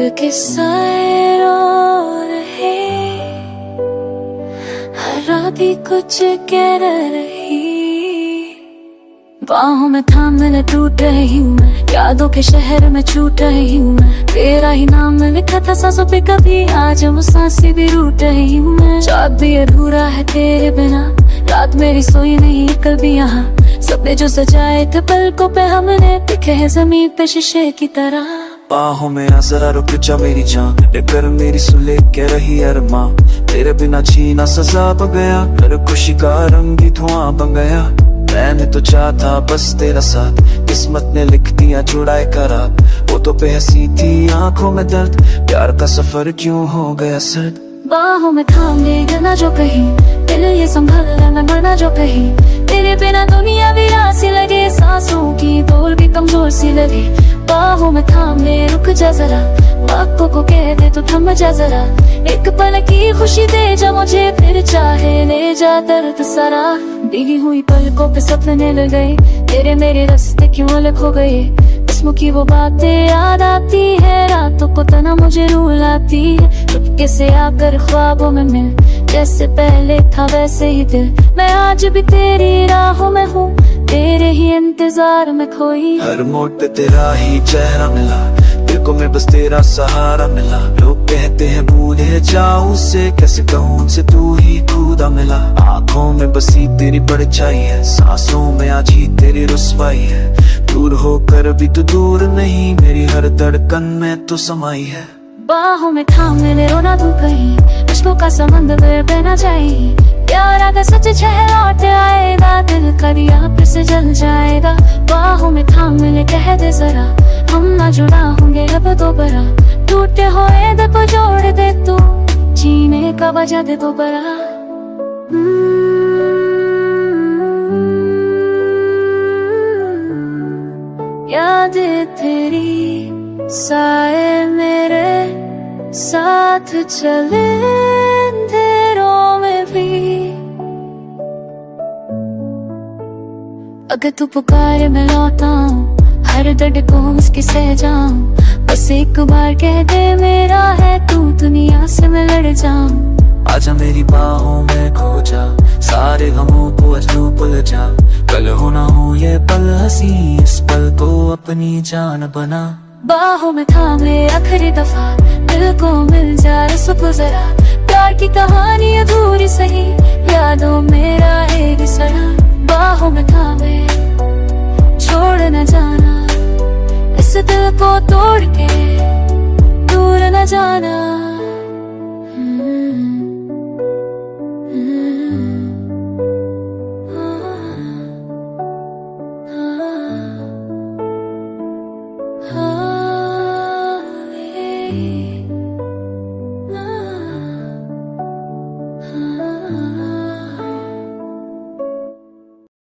दिल के साए रो रहे, हर रात ही कुछ कह रही। बाहों में थाम मैं टूट रही हूँ मैं, यादों के शहर में छूट रही हूँ मैं। तेरा ही नाम लिखा था सांसों पे कभी, आज वो सांसें भी रूठ रही हूँ मैं। चाँद भी अधूरा है तेरे बिना, रात मेरी सोई नहीं कल भी यहाँ। सपने जो सजाए थे पलकों पे हमने, दिखे हैं जमीन पे शीशे की तरह। बाहों में आ जरा रुक जा मेरी जान, लेकर मेरी सुले के रही अरमा। तेरे बिना जीना सजा प गया, हर खुशी का रंग भी धुआं बन गया। मैंने तो चाहा बस तेरा साथ, किस्मत ने लिख दिया जुड़ाए करा। वो तो बेहसी थी आंखों में दर्द, प्यार का सफर क्यों हो गया सर्द। बाहों में थाम ले गना जो कहीं, दिल ये संभल मैं मरना जो कहीं। तेरे बिना दुनिया वीरान सी लगे, सांसों की बोल भी कमजोर सी लगे। बाहों में थाम ले रुक जा जरा, बातों को कह दे तो थम जा जरा। एक पल की खुशी दे जा मुझे, फिर चाहे ले जा दर्द सारा। भीगी हुई पलकों पे सपने लग गए, तेरे मेरे रास्ते क्यों अलग हो गए। इसमें की वो बातें याद आती है, रातों को तना मुझे रुलाती है। चुपके से आकर ख्वाबों में मिल, जैसे पहले था वैसे ही दिल। मैं आज भी तेरी राहों में हूँ, तेरे ही इंतजार में खोई। हर मोड़ पे तेरा ही चेहरा मिला, दिल को मैं बस तेरा सहारा मिला। लोग कहते हैं भूले जाऊं से, कैसे कहूं उनसे तू ही खुदा मिला। आंखों में बसी तेरी परछाई है, सांसों में आज ही तेरी रुसवाई है। दूर होकर भी तू दूर नहीं, मेरी हर धड़कन में तो समाई है। बाहों में थाम मैंने रोना तू कहीं, इश्कों का समंदर बहना चाहिए। प्यार अगर सच लौट आएगा, दिल का दिया फिर से जल जाएगा। बाहों में थाम मैंने कह दे जरा, हम ना जुड़ा होंगे अब दोबारा। टूटे हुए दिल को जोड़ दे तू, जीने का वजह दे दोबारा। याद तेरी साए मेरे साथ चले अंधेरों में भी। अगर तू पुकारे मैं लौटा हूँ, हर दर्द को मुझके सह जाऊं। बस एक बार कह दे मेरा है तू, दुनिया से मैं लड़ जाऊं। आजा मेरी बाहों में खो जा, सारे गमों को आज तू भूल जा। कल हो ना हो ये पल हंसी, इस पल को अपनी जान बना। बाहों में थाम ले आखिरी दफा, दिल को मिल जा सुख जरा। प्यार की कहानी अधूरी सही, यादों में रहेगी सड़ा। बाहों में थामे छोड़ न जाना, इस दिल को तोड़ के दूर न जाना। हाँ